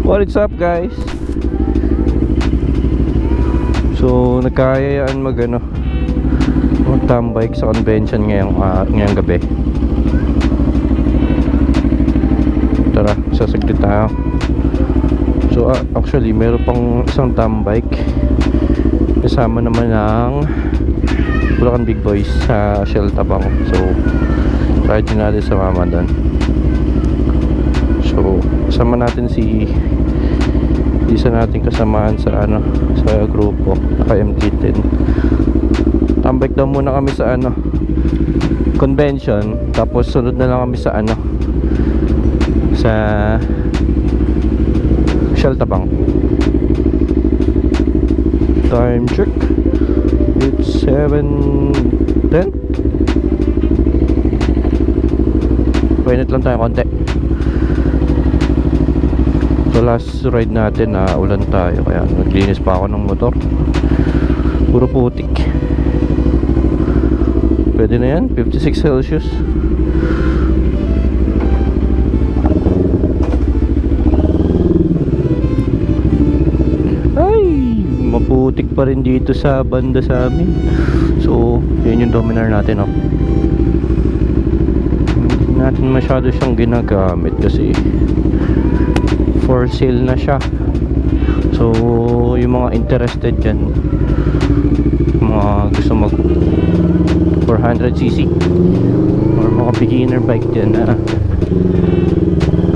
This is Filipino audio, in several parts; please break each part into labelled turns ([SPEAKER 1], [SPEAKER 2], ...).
[SPEAKER 1] What's up guys? So nagkayayaan mag-tambike sa convention ngayong gabi. Tara, sasaglit tayo. So actually meron pang isang tambike kasama naman ng Bulacan Big Boys sa Shell Tabang. So try din natin sa mama doon. So kasama natin si isa nating kasamaan sa sa grupo, naka MT10. Tambike daw muna kami sa convention, tapos sunod na lang kami sa sa Shell Tabang. Time check, it's 7:10. Painit lang tayo konti. So last ride natin ulan tayo, kaya naglinis pa ako ng motor. Puro putik. Pwede na yan, 56 Celsius. Ay, maputik pa rin dito sa banda sa amin. So yun yung Dominar natin, Hindi natin masyado siyang ginagamit kasi for sale na siya. So yung mga interested dyan, mga gusto mag 400cc or mga beginner bike dyan na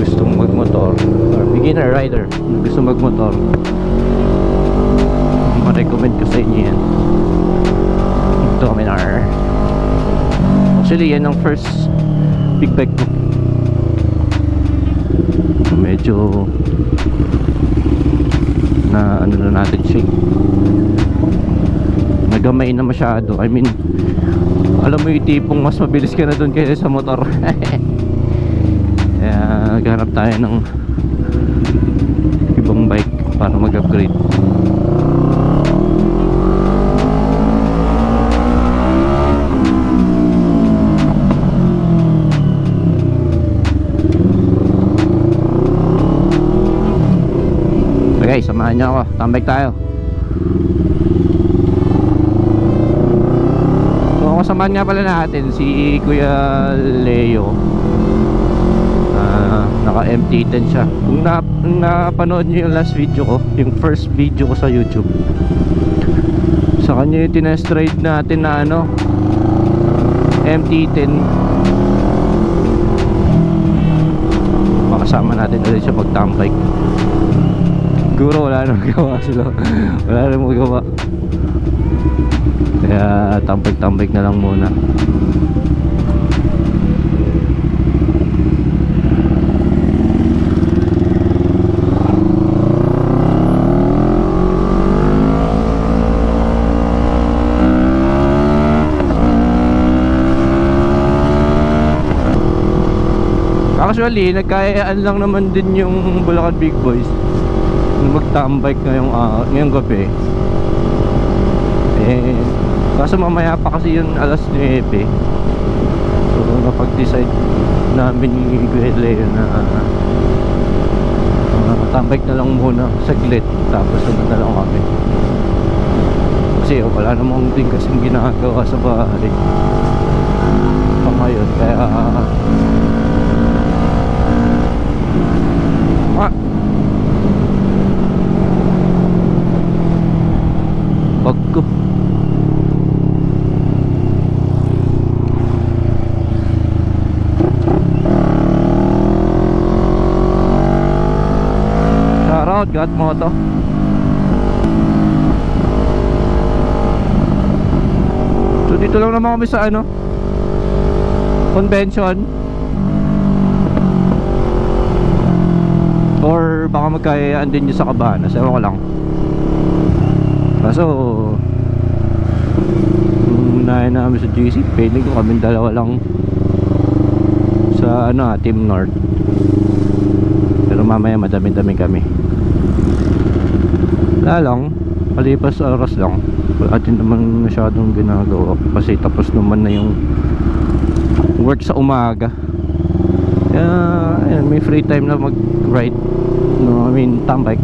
[SPEAKER 1] gustong magmotor, or beginner rider gusto magmotor, ma-recommend ko sa inyo yan, Dominar. Actually yan ang first big bike ko. Medyo na na natin siya, nagamay na masyado. I mean, alam mo yung tipong mas mabilis ka na dun kaysa sa motor. Kaya naghanap tayo ng ibang bike para mag-upgrade. Okay, samahan niyo ako, tambike tayo. So ang kasamahan nga pala natin si Kuya Leo. Naka MT10 siya. Kung napanood niyo yung last video ko, yung first video ko sa YouTube, sa kanya yung tinest ride natin na MT10. Makasama natin ulit siya mag-tambike. Siguro wala nang gawa sila. Wala nang magawa. Kaya tambike na lang muna. Actually, nagkayaan lang naman din yung Bulacan Big Boys mag-tambike ngayong gabi. Kaso mamaya pa kasi yun, alas 9. So napag-decide namin ni Kuya Leo na tambike na lang muna saglit, tapos sunod na lang kami. Kasi wala namang din kasing ginagawa sa bahay pa ngayon, kaya bag ko. Shoutout God Moto. So dito lang naman kami sa convention, or baka magkayaan din nyo sa Cabanas, ewan ko lang. Kaso unahin namin sa GC, feeling ko kami dalawa lang sa Team North. Pero mamaya madami-dami kami. Wala lang, palipas oras lang. Wala din naman masyadong ginagawa kasi tapos naman na yung work sa umaga. Kaya ayun, may free time na mag-ride. No, I mean, tambike.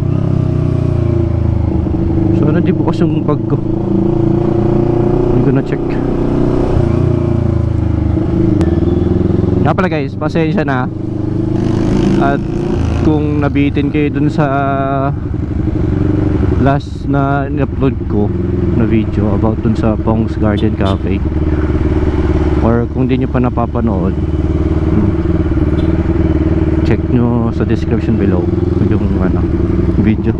[SPEAKER 1] So, di bukas yung bag ko. Hindi ko na check. Nga pala guys, pasensya na. At kung nabitin kayo dun sa last na in-upload ko na video about dun sa Pong's Garden Cafe, or kung di nyo pa napapanood, check nyo sa description below yung video.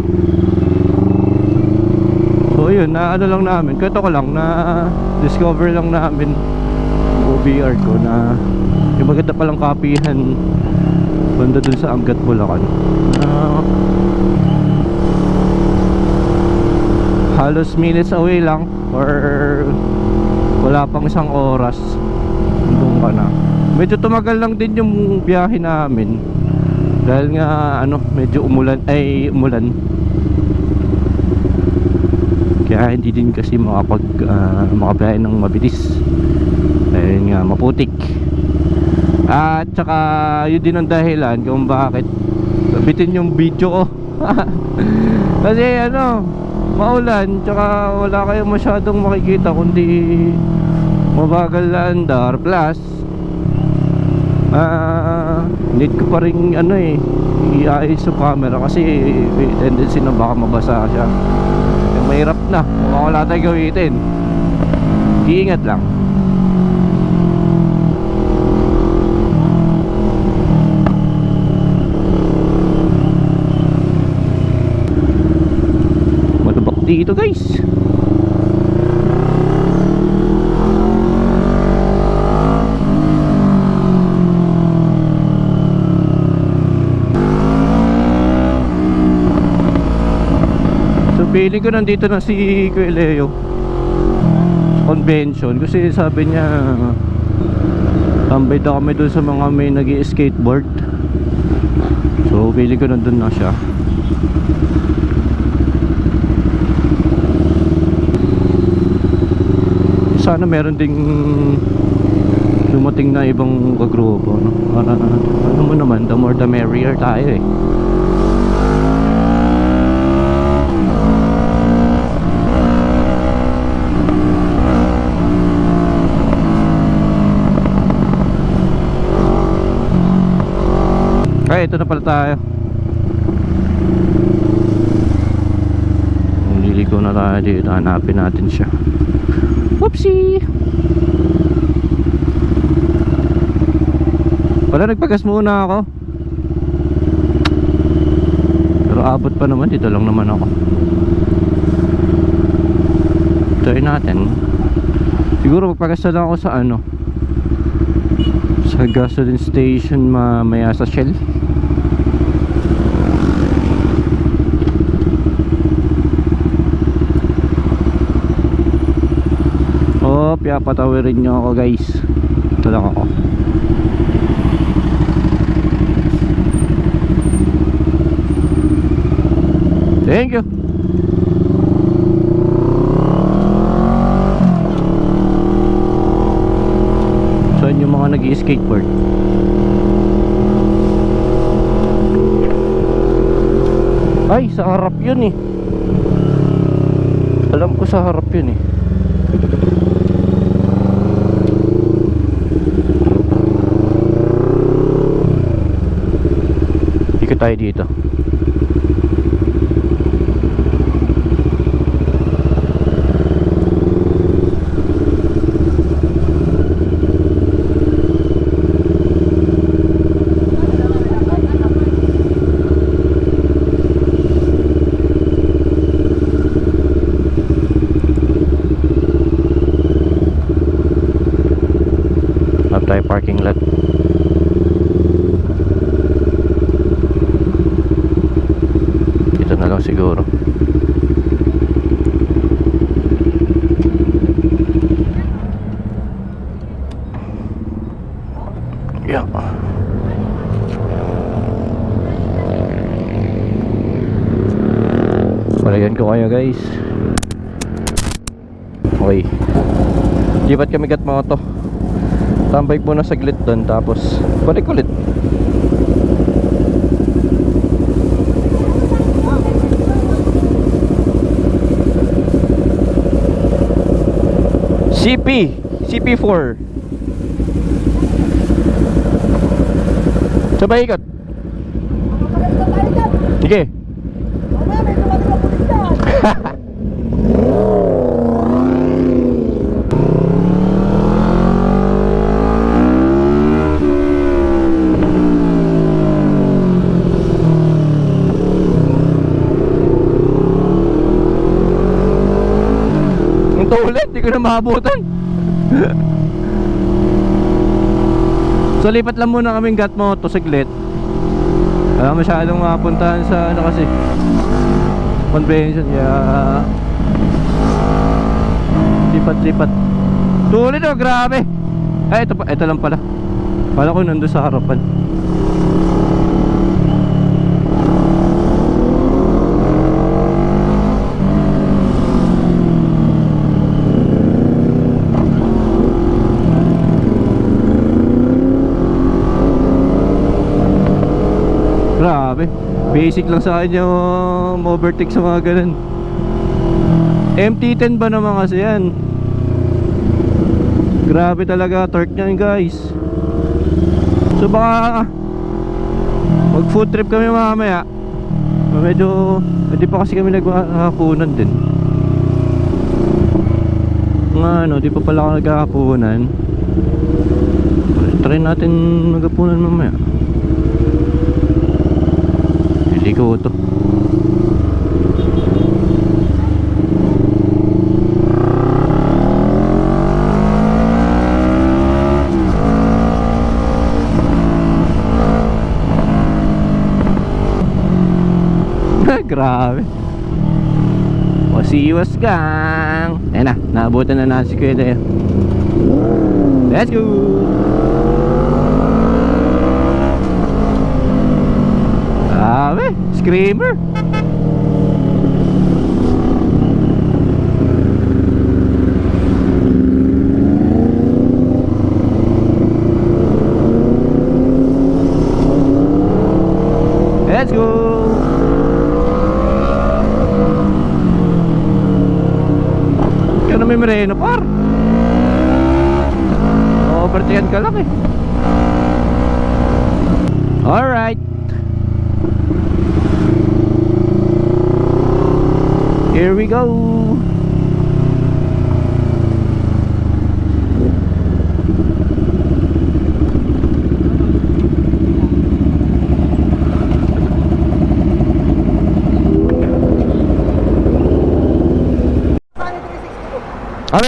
[SPEAKER 1] So yun, na ano lang namin, kwento ko lang, na discover lang namin OBR ko na yung maganda palang kapihan banda dun sa Angat, Bulacan. Halos minutes away lang, or wala pang isang oras doon ka na. Medyo tumagal lang din yung biyahe namin dahil nga medyo umulan. Kaya hindi din kasi makabiyahe ng mabilis dahil nga maputik. At saka yun din ang dahilan kung bakit bitin yung video ko. Kasi maulan, tsaka wala kayong masyadong makikita kundi mabagal na andar, plus need ko pa rin i-ayos yung camera kasi may tendency na baka mabasa siya. Mahirap na, mukhang wala tayong gawitin. Iingat lang. Malubak dito guys. Feeling ko nandito na si Kuya Leo sa convention kasi sabi niya tambay daw kami doon sa mga may nag-i-skateboard. So feeling ko nandun na siya. Sana meron ding dumating na ibang kagrupo, para mo naman, the more the merrier tayo eh. Ito na pala tayo. Liliko na tayo dito. Hanapin natin siya. Whoopsie! Wala, nagpagas muna ako. Pero abot pa naman. Dito lang naman ako. Try natin. Siguro magpagas na lang ako sa sa gasoline station mamaya sa Shell. Patawirin nyo ako guys. Ito lang ako. Thank you. Saan yung mga nag-i-skateboard? Ay, sa harap yun eh. Alam ko sa harap yun eh. Tayo dito. Hanap tayo parking lot. Siguro yeah. Palayan ko kayo guys. Okay, lipat kami Gatmoto. Tambay muna saglit doon, tapos balik ulit. CP4. Sabay ikot. Sige. Ito ulit, di ko na maabutan. So lipat lang muna kaming Gatmo to saglit. Wala masyadong mapuntahan sa ano kasi convention, yeah. Lipat-lipat. Tuloy to, grabe. Ay, ito lang pala. Kala ko nandun sa harapan. Grabe. Basic lang sa akin yung overtake sa mga ganun. MT-10 ba naman kasi yan? Grabe talaga torque niyan guys. So baka mag food trip kami mamaya. Medyo hindi pa kasi kami naghahapunan din. Ano, di pa pala ako naghahapunan. Try natin maghapunan mamaya. Hindi ko ito. Grabe. Siwas gang. Ayan na, naabutan na natin si Kuya Leo. Let's go. Grabe, screamer. Let's go. Kaya na may mereno par. Overtaken ka lang eh. Alright. Here we go.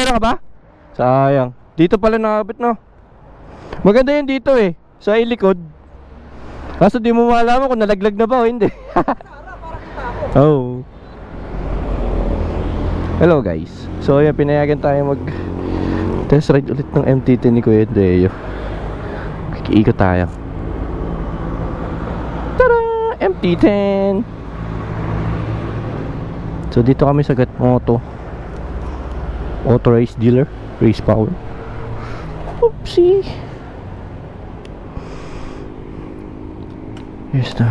[SPEAKER 1] Meron ka ba? Sayang. Dito pala nakabit, no? Maganda yun dito eh, sa ilikod. Kaso di mo malaman kung nalaglag na ba o hindi. Oh. Hello guys. So yan, pinayagan tayo mag test ride ulit ng MT-10 ni Kuya Deo. Kikiikot tayo. Tada! MT-10. So dito kami sa Gatmoto Authorized Dealer, Race Power. Oopsie. Here's the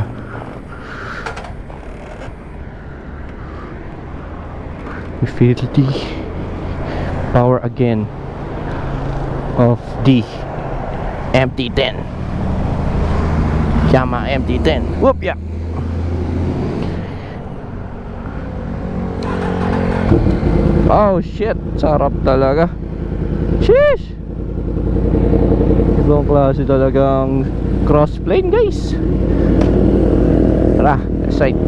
[SPEAKER 1] we feel the power again of the MT-10 Yamaha MT-10. Whoop, yeah. Oh shit, sarap talaga. Sheesh. Ibang klase talagang crossplane guys. Tara, let's ride.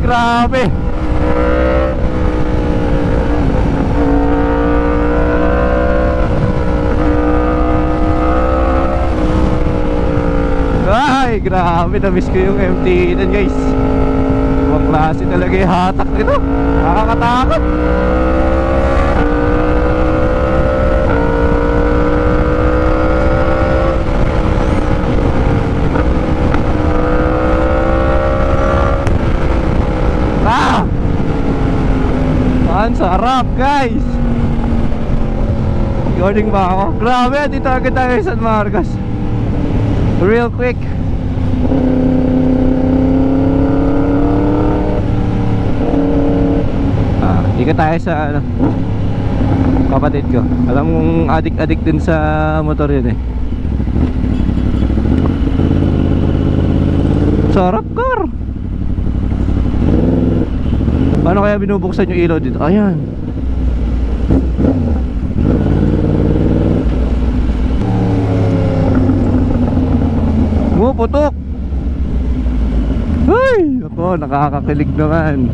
[SPEAKER 1] Grabe. Ay, grabe, na-miss ko yung MT-10 guys. Ibang klase talaga yung hatak nito. Nakakatakot. up guys? Recording ba ako? Grabe, dito agad tayo sa San Marcos. Real quick. Dito tayo sa ano, kapatid ko. Alam mong adik-adik din sa motor yun eh. Sarap car. Paano kaya binubuksan yung ilaw dito? Ayan. Putok. Ay, ako nakakakilig naman.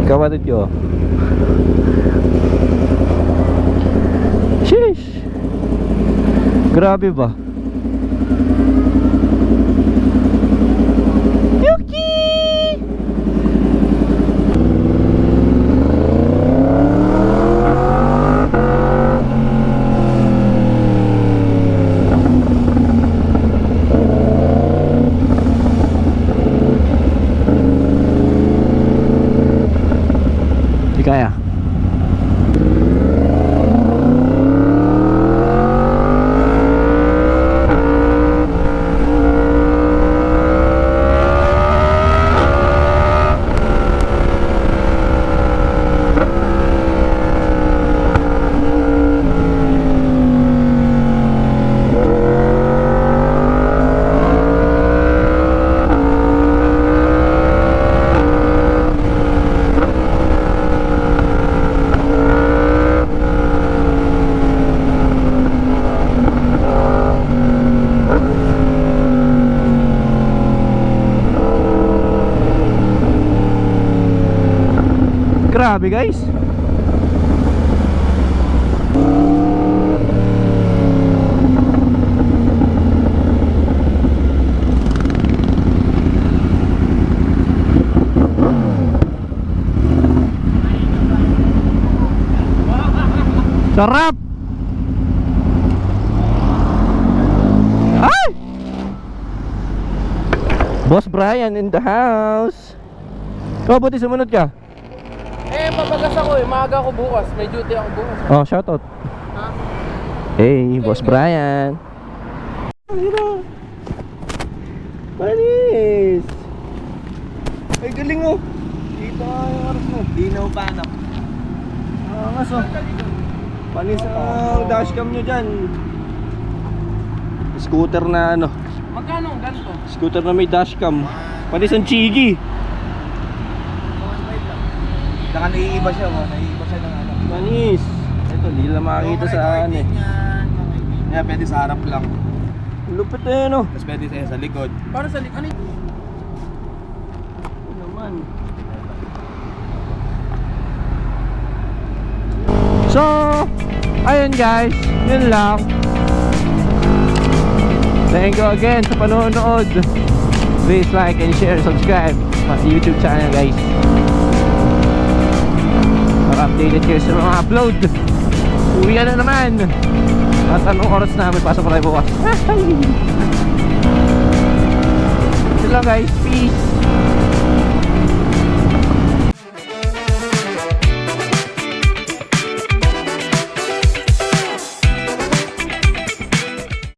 [SPEAKER 1] Kapatid ko. Sheesh. Grabe ba? Yuki! Di kaya. Grabe guys. Sarap. Ay! Boss Brian in the house. Oh, buti sumunod ka.
[SPEAKER 2] Papagas ako eh, maaga ako bukas. May duty ako bukas.
[SPEAKER 1] Oh, shoutout.
[SPEAKER 2] Ha?
[SPEAKER 1] Hey, Boss Brian. Panis. Ay, galing oh. Dito yung oras mo.
[SPEAKER 2] Dinaw panak.
[SPEAKER 1] Angas oh. Panis ang dashcam nyo dyan. Scooter na ano.
[SPEAKER 2] Magkano ang ganito?
[SPEAKER 1] Scooter na may dashcam. Panis ang chigi.
[SPEAKER 2] Saka naiiba siya, naiiba siya ng ano.
[SPEAKER 1] Panis. Ito, hindi lang makakita sa ano eh.
[SPEAKER 2] Yeah, pwede sa harap lang.
[SPEAKER 1] Lupit na yun oh.
[SPEAKER 2] Tapos pwede sa likod. Para sa likod? Ano yun?
[SPEAKER 1] Ito naman. So, ayun guys, yun lang. Thank you again sa panonood. Please like and share, subscribe sa YouTube channel guys. Para updated kayo sa mga upload. Uwi na naman. At anong oras namin pasok pa tayo bukas. Yun lang guys, peace.